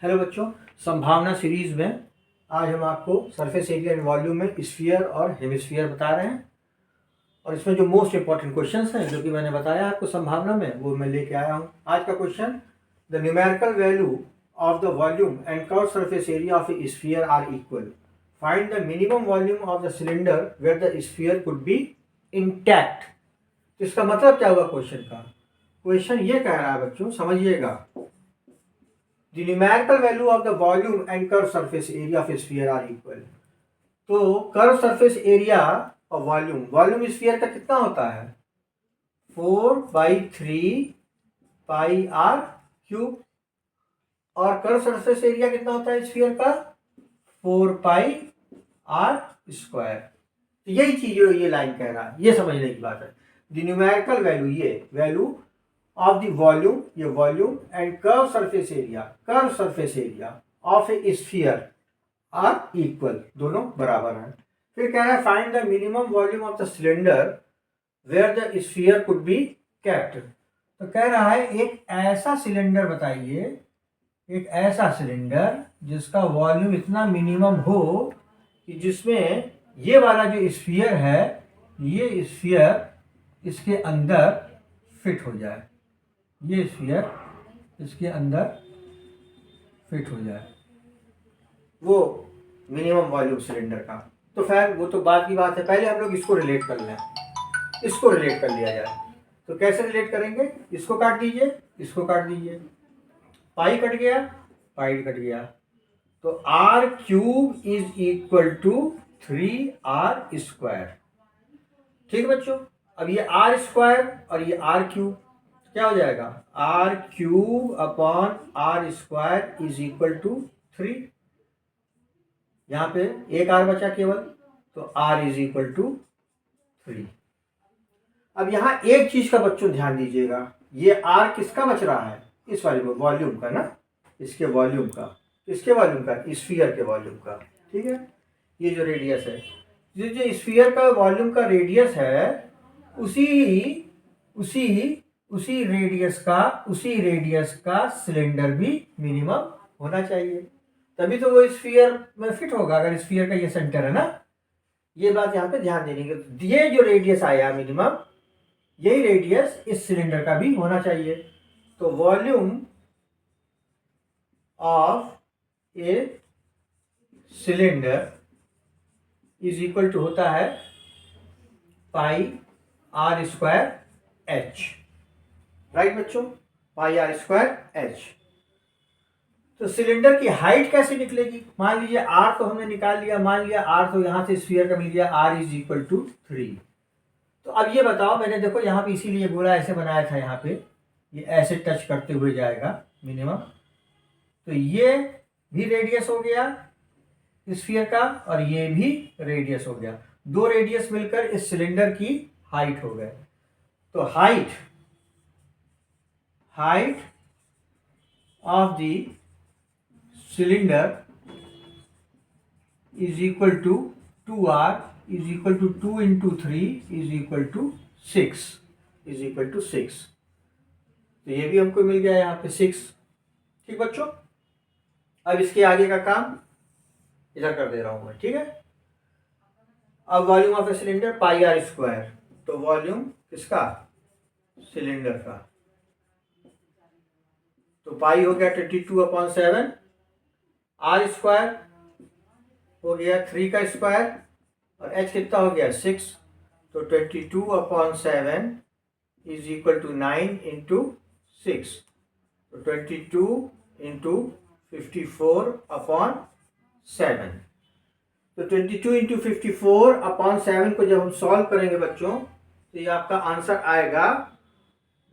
Hello बच्चों, संभावना series में आज हम आपको सरफेस एरिया एंड वॉल्यूम में स्फीयर और हेमिस्फीयर बता रहे हैं। और इसमें जो मोस्ट इंपॉर्टेंट क्वेश्चंस हैं जो कि मैंने बताया आपको संभावना में, वो मैं लेके आया हूँ। आज का question, the numerical value of the volume and curve surface area of a sphere are equal. Find the minimum volume of the cylinder where the sphere could be intact. तो इसका मतलब क्या हुआ क्वेश्चन का? क्वेश्चन ये कह रहा है बच्चों, समझिएगा, the numerical value of the volume and curved surface area of a sphere are equal। तो कर्व सरफेस एरिया और वॉल्यूम स्फीयर का कितना होता है? 4/3 पाई आर क्यूब। और कर्व सरफेस एरिया कितना होता है स्फीयर का? 4 पाई आर स्क्वायर। तो यही चीज ये लाइन कह रहा है, ये समझने की बात है। द न्यूमेरिकल वैल्यू, ये वैल्यू ऑफ द वॉल्यूम, ये volume, and curve surface area of a sphere are equal, दोनों बराबर हैं। फिर कह रहा है find the minimum volume of the cylinder where the sphere could be kept. तो कह रहा है एक ऐसा सिलेंडर बताइए, एक ऐसा सिलेंडर जिसका वॉल्यूम इतना मिनिमम हो कि जिसमें ये वाला जो स्फीयर है, ये स्फीयर इसके अंदर फिट हो जाए, ये स्फीयर इसके अंदर फिट हो जाए, वो मिनिमम वॉल्यूम सिलेंडर का। तो खैर वो तो बाद की बात है, पहले हम लोग इसको रिलेट कर लें, इसको रिलेट कर लिया जाए। तो कैसे रिलेट करेंगे? इसको काट दीजिए, इसको काट दीजिए, पाई कट गया, पाई कट गया, तो r cube is equal to 3r square. ठीक बच्चों, अब ये आर स्क्वायर और ये आर क्यूब क्या हो जाएगा? R cube upon r square is equal to 3। यहां पे एक आर बचा केवल, तो आर इज इक्वल टू 3। अब यहां एक चीज का बच्चों ध्यान दीजिएगा, ये आर किसका बच रहा है? इस वाले में, वॉल्यूम का ना, इसके वॉल्यूम का, इसके वॉल्यूम का, स्फीयर के वॉल्यूम का। ठीक है, ये जो रेडियस है, ये जो स्फीयर का वॉल्यूम का रेडियस है, उसी रेडियस का सिलेंडर भी मिनिमम होना चाहिए, तभी तो वो स्फीयर में फिट होगा। अगर स्फीयर का ये सेंटर है ना, ये बात यहाँ पे ध्यान देने की। ये जो रेडियस आया मिनिमम, यही रेडियस इस सिलेंडर का भी होना चाहिए। तो volume of a cylinder is equal to होता है pi r square h. Right बच्चों, पाई आर स्क्वायर एच। तो सिलेंडर की हाइट कैसे निकलेगी? मान लीजिए आर तो हमने निकाल लिया, मान लिया आर तो यहां से स्फीयर का मिल गया, आर इज इक्वल टू 3। तो अब ये बताओ, मैंने देखो यहाँ पे इसीलिए गोला ऐसे बनाया था, यहाँ पे ये ऐसे टच करते हुए जाएगा मिनिमम। तो ये भी रेडियस हो गया स्फीयर का, और ये भी रेडियस हो गया, दो रेडियस मिलकर इस सिलेंडर की हाइट हो गए। तो height of the cylinder is equal to 2r is equal to 2 into 3 is equal to 6। तो ये भी हमको मिल गया यहाँ पे 6। ठीक बच्चों, अब इसके आगे का काम इधर कर दे रहा हूं मैं। ठीक है, अब volume of a cylinder pi r square, तो वॉल्यूम किसका? सिलेंडर का। तो पाई हो गया 22/7, आर स्क्वायर हो गया 3 का स्क्वायर, और एच कितना हो गया? 6। तो 22/7 इज इक्वल टू 9 इंटू 6। तो 22 इंटू 54/7। तो 22 इंटू 54/7 को जब हम सॉल्व करेंगे बच्चों, तो ये आपका आंसर आएगा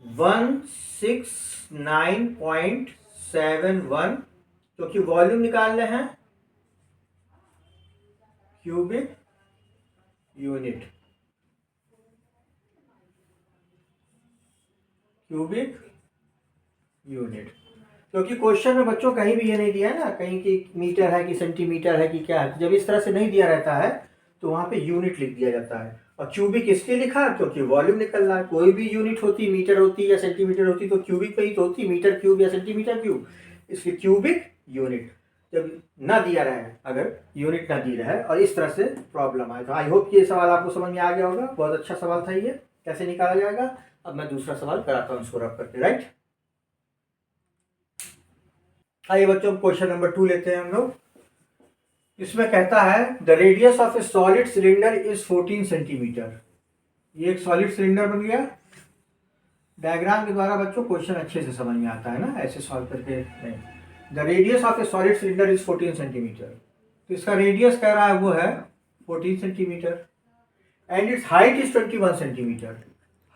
169.71, क्योंकि वॉल्यूम निकाल रहे हैं क्यूबिक यूनिट। क्योंकि क्वेश्चन में बच्चों कहीं भी ये नहीं दिया है ना, कहीं कि मीटर है कि सेंटीमीटर है कि क्या है। जब इस तरह से नहीं दिया रहता है तो वहां पे यूनिट लिख दिया जाता है। और क्यूबिक इसलिए लिखा क्योंकि वॉल्यूम निकल रहा है। कोई भी यूनिट होती, मीटर होती या सेंटीमीटर होती, तो क्यूबिक पे ही तो होती, मीटर क्यूब या सेंटीमीटर क्यूब, इसलिए क्यूबिक यूनिट जब ना दिया रहे, अगर यूनिट ना दी रहे और इस तरह से प्रॉब्लम आए। तो आई होप ये सवाल आपको समझ में आ गया होगा। बहुत अच्छा सवाल था ये, कैसे निकाला जाएगा। अब मैं दूसरा सवाल कराता हूँ इसको रब करके, राइट। आइए बच्चों, क्वेश्चन नंबर 2 लेते हैं हम लोग। इसमें कहता है the radius of A solid cylinder is 14 centimetre. ये एक सॉलिड सिलेंडर बन गया। डायग्राम के द्वारा बच्चों क्वेश्चन अच्छे से समझ में आता है ना, ऐसे सॉल्व करके नहीं। The radius of A solid cylinder is 14 centimetre. तो इसका रेडियस कह रहा है वो है 14 centimetre and it's height is 21 centimetre.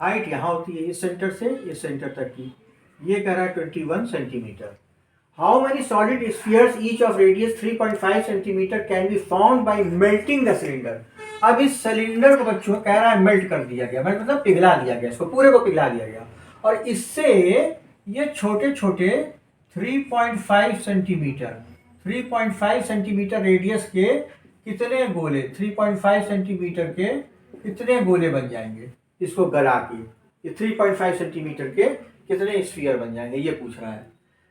Height यहाँ होती है इस सेंटर से इस सेंटर तक की, ये कह रहा है 21 centimetre. How many solid spheres each of radius 3.5 centimetre can be found by melting the cylinder. अब इस सिलेंडर को बच्चों कह रहा है मेल्ट कर दिया गया, मेल्ट मतलब पिघला दिया गया, इसको पूरे को पिघला दिया गया और इससे ये छोटे छोटे 3.5 सेंटीमीटर 3.5 सेंटीमीटर रेडियस के कितने गोले 3.5 सेंटीमीटर के कितने गोले बन जाएंगे, इसको गला के ये 3.5 सेंटीमीटर के कितने स्फीयर बन जाएंगे, ये पूछ रहा है।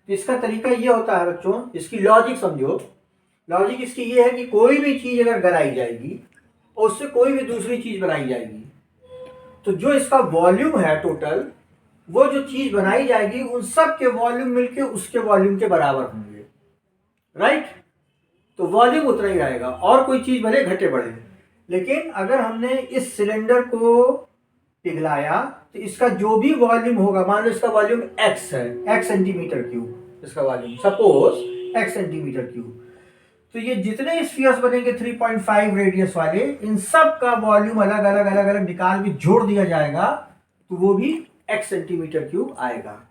तो इसका तरीका ये होता है बच्चों, इसकी लॉजिक समझो। लॉजिक इसकी ये है कि कोई भी चीज अगर गलाई जाएगी और उससे कोई भी दूसरी चीज बनाई जाएगी, तो जो इसका वॉल्यूम है टोटल, वो जो चीज बनाई जाएगी उन सब के वॉल्यूम मिलके उसके वॉल्यूम के बराबर होंगे, राइट। तो वॉल्यूम उतना ही रहेगा और कोई चीज भले घटे बढ़े। लेकिन अगर हमने इस सिलेंडर को पिघलाया तो इसका जो भी वॉल्यूम होगा, मान लो इसका वॉल्यूम x है, x सेंटीमीटर क्यूब इसका volume, suppose x centimetre cube. तो ये जितने स्फीयर्स बनेंगे 3.5 रेडियस वाले, इन सब का वॉल्यूम अलग अलग अलग अलग निकाल के जोड़ दिया जाएगा तो वो भी x सेंटीमीटर क्यूब आएगा।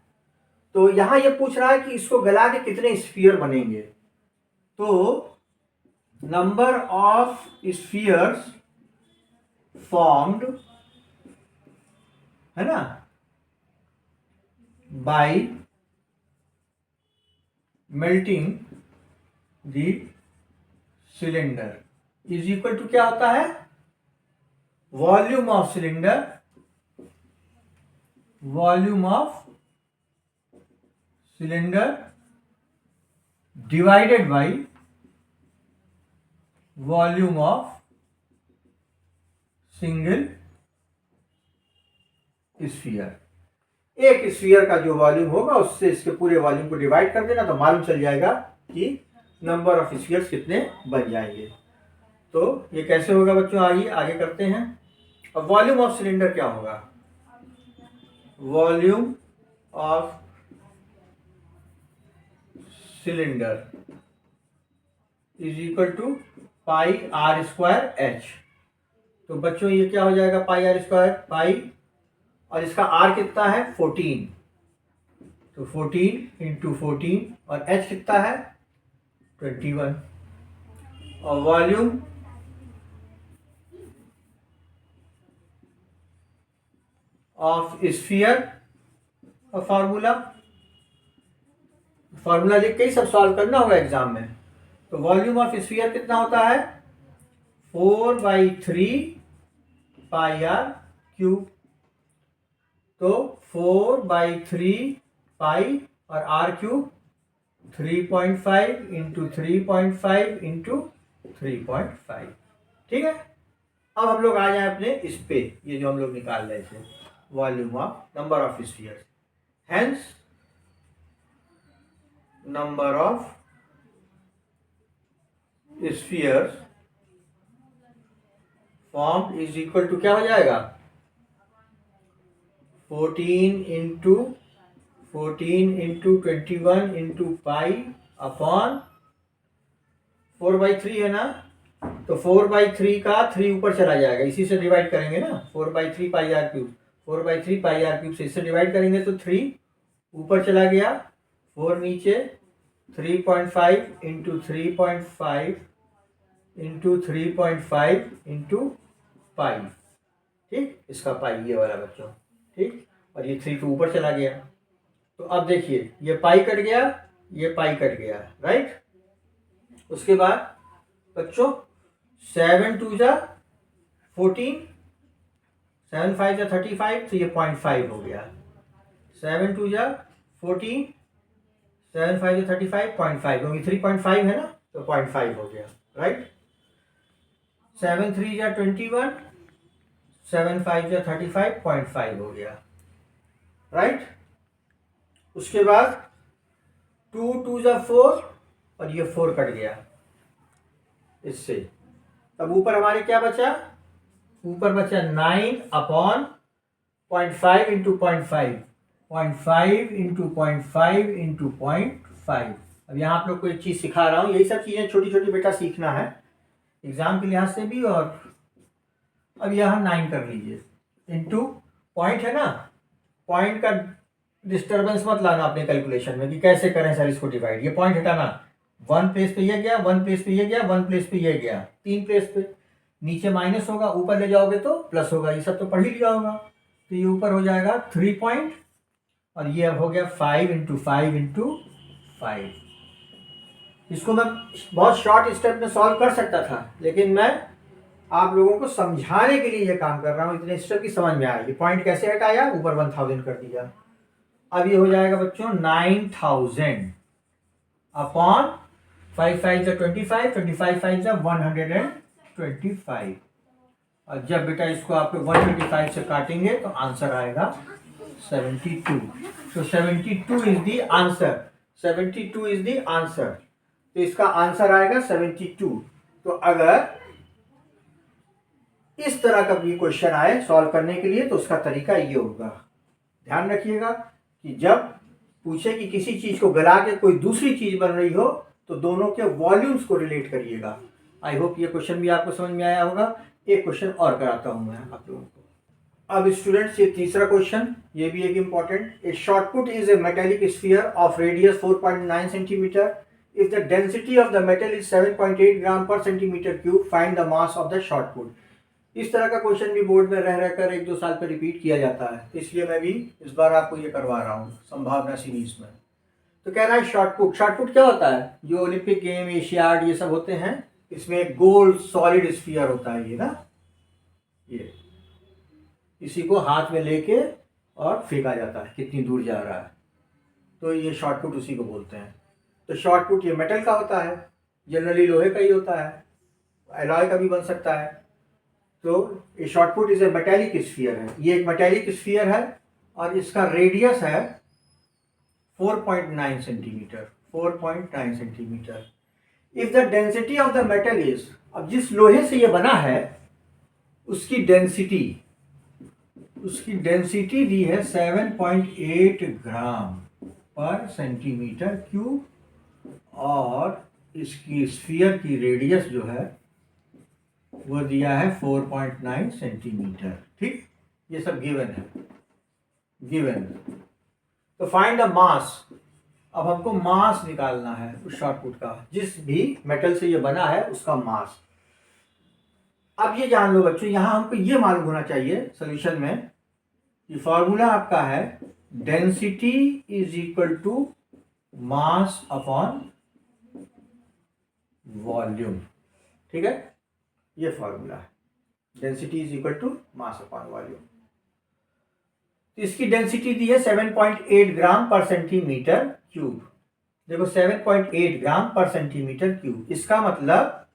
तो यहां ये पूछ रहा है कि इसको गला के कितने स्फीयर बनेंगे। तो नंबर ऑफ स्फीयर्स फॉर्म्ड है ना by melting the cylinder is equal to क्या होता है, volume of cylinder, volume of cylinder divided by volume of single sphere. एक स्फीयर का जो वॉल्यूम होगा उससे इसके पूरे वॉल्यूम को डिवाइड कर देना तो मालूम चल जाएगा कि नंबर ऑफ स्फीयर्स कितने बन जाएंगे। तो ये कैसे होगा बच्चों, आइए आगे करते हैं। अब वॉल्यूम ऑफ सिलेंडर क्या होगा, volume of cylinder is equal to pi r square h. तो बच्चों ये क्या हो जाएगा, पाई आर स्क्वायर, पाई और इसका आर कितना है 14, तो 14 इंटू 14 और एच कितना है 21। और वॉल्यूम ऑफ स्फीयर और फार्मूला लिख के ही सब सॉल्व करना होगा एग्जाम में। तो वॉल्यूम ऑफ स्फीयर कितना होता है 4/3 पाई आर क्यूब। तो 4/3 पाई और आर क्यूब 3.5 इंटू 3.5 इंटू 3.5, ठीक है। अब हम लोग आ जाए अपने इस पे, ये जो हम लोग निकाल रहे थे volume of number of spheres, hence number of spheres form is equal to क्या हो जाएगा 14 इंटू 21 इंटू पाई अपॉन 4/3 है ना, तो 4/3 का 3 ऊपर चला जाएगा, इसी से डिवाइड करेंगे ना, 4/3 pi r cube, 4/3 pi r cube से इससे डिवाइड करेंगे तो 3 ऊपर चला गया, 4 नीचे, 3.5 इंटू 3.5 इंटू 3.5 इंटू पाई, ठीक, इसका पाई ये वाला बच्चों, ठीक। और ये 3 तो ऊपर चला गया। तो अब देखिए ये पाई कट गया, ये पाई कट गया, राइट। उसके बाद बच्चों 7 2 जा 14, 7 5 जा 35, तो ये 0.5 हो गया। 7 2 जा 14, 7 5 35, 0.5, क्योंकि 3.5 है ना, तो 0.5 हो गया, राइट। 7 3 या 21, 7 5 या 35, 0.5 हो गया, राइट। उसके बाद 2 2 या 4, और ये 4 कट गया इससे। तब ऊपर हमारे क्या बचा, ऊपर बचा 9/0.5 इंटू 0.5, 0.5 इंटू 0.5 इंटू 0.5। अब यहाँ आप लोग को एक चीज़ सिखा रहा हूँ, यही सब चीज़ें छोटी छोटी बेटा सीखना है एग्जाम के लिहाज से भी। और अब यहाँ 9 कर लीजिए, इंटू पॉइंट है ना, पॉइंट का डिस्टर्बेंस मत लाना अपने कैलकुलेशन में कि कैसे करें सर इसको डिवाइड, ये पॉइंट हटाना। 1 प्लेस पे ये गया, 1 प्लेस पे ये गया, 1 प्लेस पे ये गया, 3 प्लेस पे। नीचे माइनस होगा, ऊपर ले जाओगे तो प्लस होगा, ये सब तो पढ़ ही लिया होगा। तो ये ऊपर हो जाएगा 3 पॉइंट, और ये अब हो गया 5 इंटू 5 इंटू 5। इसको मैं बहुत शॉर्ट स्टेप में सॉल्व कर सकता था, लेकिन मैं आप लोगों को समझाने के लिए ये काम कर रहा हूँ, इतने स्टेप की समझ में आया। ये पॉइंट कैसे हटाया, ऊपर 1000 कर दिया। अब ये हो जाएगा बच्चों 9000 अपॉन 5 5 जा 25, 25 5 जा 125। और जब बेटा इसको आप लोग 125 से काटेंगे तो आंसर आएगा 72। तो 72 is the answer, 72 is the answer. तो इसका आंसर आएगा 72। तो अगर इस तरह का भी क्वेश्चन आए सॉल्व करने के लिए तो उसका तरीका ये होगा। ध्यान रखिएगा कि जब पूछे कि किसी चीज को गला के कोई दूसरी चीज बन रही हो तो दोनों के वॉल्यूम्स को रिलेट करिएगा। आई होप ये क्वेश्चन भी आपको समझ में आया होगा। एक क्वेश्चन और कराता हूं मैं आप लोगों को। अब स्टूडेंट्स ये तीसरा क्वेश्चन, ये भी एक important. A shot put is a metallic sphere of radius 4.9 centimetre. If the density of the metal is 7.8 ग्राम पर centimetre cube, find the mass of the shot put. इस तरह का क्वेश्चन भी बोर्ड में रह रहकर 1-2 साल पर रिपीट किया जाता है, इसलिए मैं भी इस बार आपको ये करवा रहा हूँ संभावना सीरीज में। तो कह रहा है शॉर्टपुट। शॉर्टपुट क्या होता है, जो ओलंपिक गेम, एशियाड ये सब होते हैं, इसमें गोल सॉलिड स्फीयर होता है ये ना, ये इसी को हाथ में लेके और फेंका जाता है कितनी दूर जा रहा है, तो ये शॉर्टपुट उसी को बोलते हैं। तो शॉर्टपुट ये मेटल का होता है, जनरली लोहे का ही होता है, एलॉय का भी बन सकता है। तो ये shot put is a metallic sphere है, ये एक मेटेलिक स्फीयर है और इसका रेडियस है 4.9 centimetre, 4.9 centimetre. If the density of the metal is, अब जिस लोहे से ये बना है उसकी डेंसिटी दी है 7.8 ग्राम पर सेंटीमीटर क्यूब, और इसकी स्फीयर की रेडियस जो है वो दिया है 4.9 सेंटीमीटर। ठीक, ये सब गिवन है, गिवन। तो फाइंड द मास। अब हमको मास निकालना है उस शॉर्टपुट का, जिस भी मेटल से ये बना है उसका मास। अब ये जान लो बच्चों, यहां हमको ये मालूम होना चाहिए सोल्यूशन में कि फॉर्मूला आपका है density is equal to mass upon volume. ठीक है, ये फॉर्मूला है, density is equal to mass upon volume. इसकी डेंसिटी दी है 7.8 ग्राम पर सेंटीमीटर क्यूब। देखो 7.8 ग्राम पर सेंटीमीटर क्यूब, इसका मतलब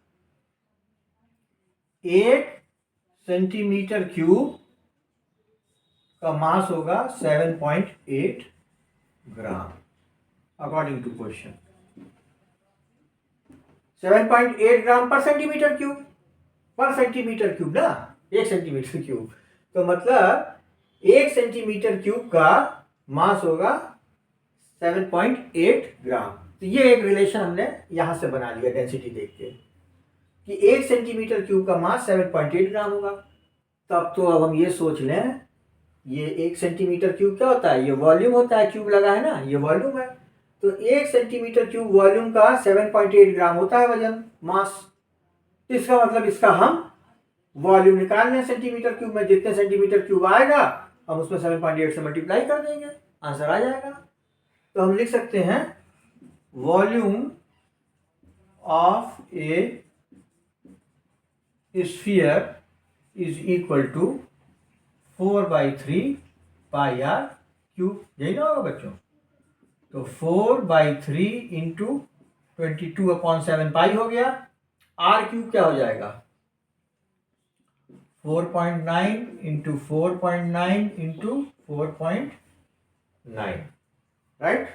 1 सेंटीमीटर क्यूब का मास होगा 7.8 ग्राम अकॉर्डिंग टू क्वेश्चन। 7.8 ग्राम पर सेंटीमीटर क्यूब, पर सेंटीमीटर क्यूब ना, 1 सेंटीमीटर क्यूब। तो मतलब 1 सेंटीमीटर क्यूब का मास होगा 7.8 ग्राम। तो ये एक रिलेशन हमने यहां से बना लिया डेंसिटी देख के कि 1 सेंटीमीटर क्यूब का मास 7.8 ग्राम होगा। तब तो अब हम ये सोच लें, ये 1 सेंटीमीटर क्यूब क्या होता है, ये वॉल्यूम होता है, क्यूब लगा है ना, ये वॉल्यूम है। तो 1 सेंटीमीटर क्यूब वॉल्यूम का 7.8 ग्राम होता है वजन, मास। तो इसका मतलब इसका हम वॉल्यूम निकाल लें सेंटीमीटर क्यूब में, जितने सेंटीमीटर क्यूब आएगा हम उसमें 7.8 से मल्टीप्लाई कर देंगे, आंसर आ जाएगा। तो हम लिख सकते हैं volume of a sphere is equal to 4/3 pi r cube. यही ना होगा बच्चों। तो 4/3 इंटू 22/7 पाई हो गया। आर क्यूब क्या हो जाएगा? 4.9 इंटू 4.9 इंटू 4.9, राइट।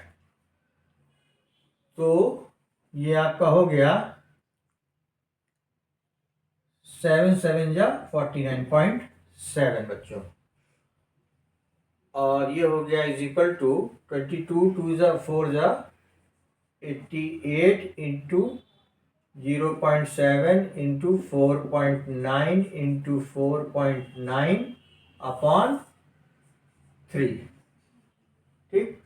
तो ये आपका हो गया 7 7 जा 49.7 बच्चों। और ये हो गया इज इक्वल टू 22 2 जा 4 जा 88 इंटू 0.7 इंटू 4.9 इंटू 4.9 अपॉन 3, ठीक।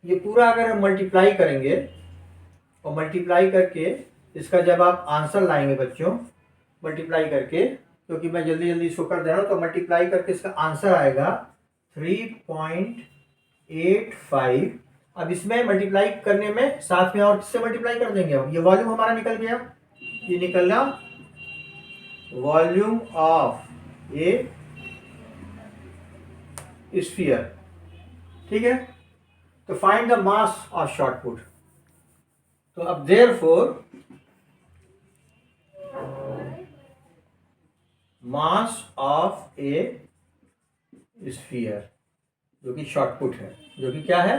ये पूरा अगर हम मल्टीप्लाई करेंगे और मल्टीप्लाई करके इसका जब आप आंसर लाएंगे बच्चों, मल्टीप्लाई करके, क्योंकि मैं जल्दी जल्दी इसको कर दे रहा हूँ, तो मल्टीप्लाई करके इसका आंसर आएगा 3.85। अब इसमें मल्टीप्लाई करने में साथ में और किससे मल्टीप्लाई कर देंगे? अब ये वॉल्यूम हमारा निकल गया, ये निकलना वॉल्यूम ऑफ ए स्फीयर, ठीक है। तो find the mass of short put. तो अब therefore mass of a sphere, जो कि शॉर्ट पुट है, जो कि क्या है?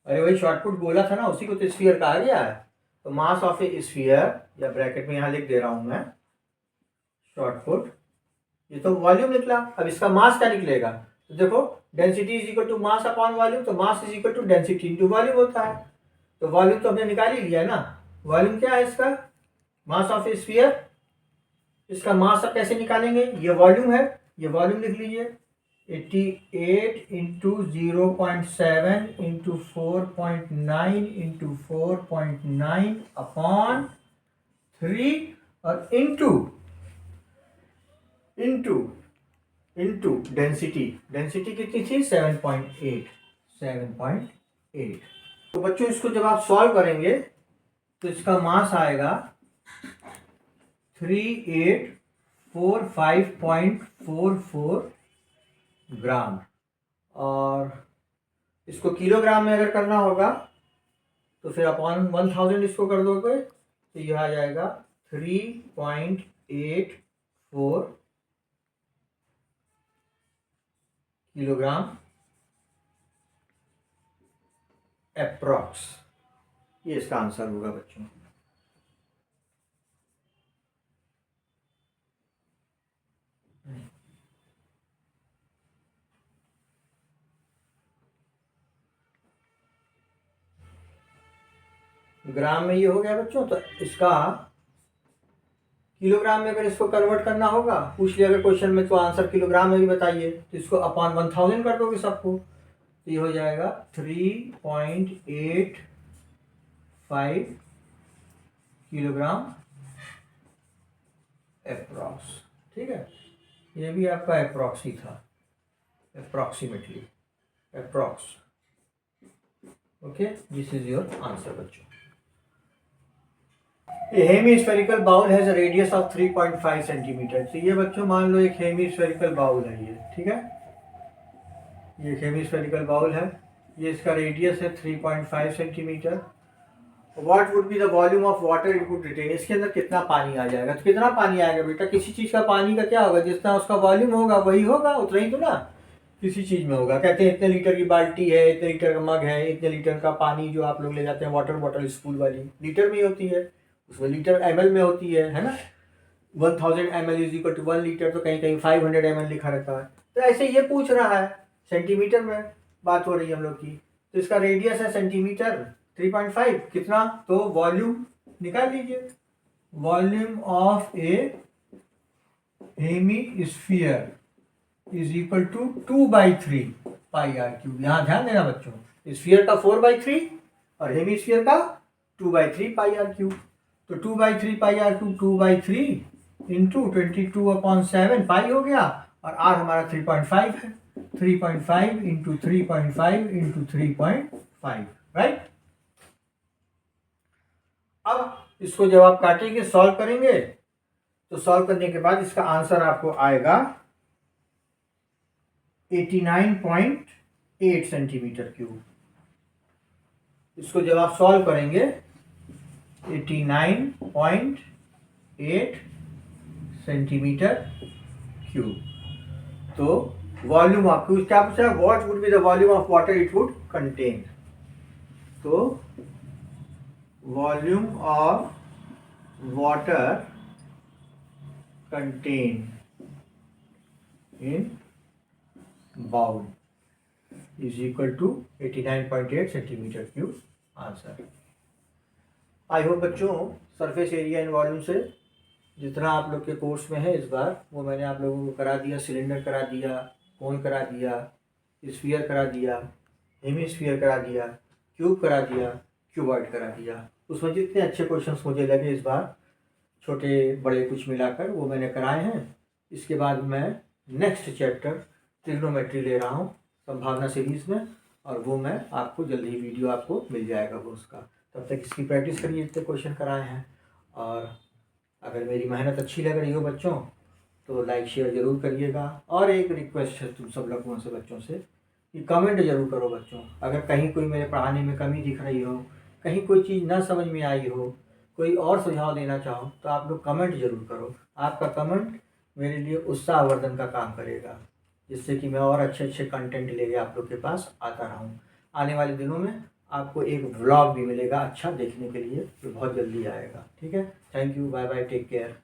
अरे वही शॉर्ट पुट बोला था ना, उसी को तो स्फीयर कहा गया है। तो मास ऑफ ए स्फीयर, या ब्रैकेट में यहां लिख दे रहा हूं मैं शॉर्ट पुट, ये तो वॉल्यूम निकला। अब इसका मास क्या निकलेगा? तो देखो, density is equal to mass upon volume, तो mass is equal to density into volume होता है। तो वॉल्यूम तो हमने निकाल ही लिया ना। वॉल्यूम क्या है इसका? Mass of a sphere. इसका मास अब कैसे निकालेंगे? ये वॉल्यूम है, ये वॉल्यूम लिख लीजिए। 88 इंटू 0.7 इंटू 4.9 इंटू 4.9 अपॉन 3 और into into into density. Density कितनी थी? 7.8। 7.8। तो बच्चों इसको जब आप सॉल्व करेंगे तो इसका मास आएगा 3845.44 ग्राम। और इसको किलोग्राम में अगर करना होगा तो फिर अपॉन 1000 इसको कर दोगे, तो यह आ जाएगा 3.84 किलोग्राम एप्रोक्स। ये इसका आंसर होगा बच्चों। ग्राम में ये हो गया बच्चों। तो इसका किलोग्राम में अगर इसको कन्वर्ट करना होगा, पूछ लिया अगर क्वेश्चन में, तो आंसर किलोग्राम में भी बताइए, तो इसको अपॉन 1000 कर दोगे सबको, तो ये हो जाएगा 3.85 किलोग्राम अप्रॉक्स, ठीक है। ये भी आपका अप्रॉक्स ही था, approximately, approx. Okay, this is your answer बच्चों। A hemispherical bowl has a radius of 3.5 centimetre. तो ये बच्चों मान लो एक हेमिस्फेरिकल बाउल है ये, ठीक है। ये हेमिस्फेरिकल बाउल है, ये इसका रेडियस है 3.5 centimetre. What would be the volume of water it would retain? इसके अंदर कितना पानी आ जाएगा? तो कितना पानी आएगा बेटा? किसी चीज़ का पानी का क्या होगा? जितना उसका वॉल्यूम होगा वही होगा, उतना ही तो ना किसी चीज़ में होगा। कहते हैं इतने लीटर की बाल्टी है, इतने लीटर का मग है, इतने लीटर का पानी जो आप लोग ले जाते हैं वाटर बॉटल स्कूल वाली, लीटर में ही होती है, उसमें लीटर ml में होती है ना। 1000 ml is equal to 1 litre, तो कहीं कहीं 500 ml लिखा रहता है। तो ऐसे ये पूछ रहा है, सेंटीमीटर में बात हो रही है हम लोग की। तो इसका रेडियस है सेंटीमीटर 3.5, कितना? तो वॉल्यूम निकाल लीजिए। Volume of a hemisphere is equal to 2/3 pi r cube. यहाँ ध्यान देना बच्चों, स्फीयर का 4/3 और हेमिस्फीयर का 2/3 पाई आर क्यूब। तो 2/3 pi r cube 2/3 into 22/7 pi हो गया, और आर हमारा 3.5 है। 3.5 इंटू 3.5 इंटू 3.5, राइट। अब इसको जब आप काटेंगे, सॉल्व करेंगे, तो सॉल्व करने के बाद इसका आंसर आपको आएगा 89.8 सेंटीमीटर क्यूब। इसको जब आप सॉल्व करेंगे 89.8 सेंटीमीटर क्यूब, तो वॉल्यूम आपको क्या पूछा है, what would be the volume of water it would contain. तो volume of water contain in bowl is equal to 89.8 centimetre cube answer. I hope बच्चों सरफेस एरिया इन वॉल्यूम से जितना आप लोग के कोर्स में है इस बार वो मैंने आप लोगों को करा दिया। सिलेंडर करा दिया, कोन करा दिया, स्फीयर करा दिया, हेमिस्फीयर करा दिया, क्यूब करा दिया, क्यूबॉइड करा दिया। उसमें जितने अच्छे क्वेश्चंस मुझे लगे इस बार, छोटे बड़े कुछ मिलाकर, वो मैंने कराए हैं। इसके बाद मैं नेक्स्ट चैप्टर ट्रिग्नोमेट्री ले रहा हूँ संभावना सीरीज में, और वो मैं आपको जल्दी ही वीडियो आपको मिल जाएगा वो उसका। तब तक इसकी प्रैक्टिस करिए जितने क्वेश्चन कराए हैं। और अगर मेरी मेहनत अच्छी लग रही हो बच्चों तो लाइक शेयर ज़रूर करिएगा। और एक रिक्वेस्ट है तुम सब लोगों से, बच्चों से, कि कमेंट ज़रूर करो बच्चों। अगर कहीं कोई मेरे पढ़ाने में कमी दिख रही हो, कहीं कोई चीज़ ना समझ में आई हो, कोई और सुझाव देना चाहो तो आप लोग कमेंट ज़रूर करो। आपका कमेंट मेरे लिए उत्साहवर्धन का काम करेगा, जिससे कि मैं और अच्छे अच्छे कंटेंट लेके आप लोग के पास आता रहूँ। आने वाले दिनों में आपको एक व्लॉग भी मिलेगा अच्छा देखने के लिए, जो बहुत जल्दी आएगा। ठीक है, thank you, bye bye, take care.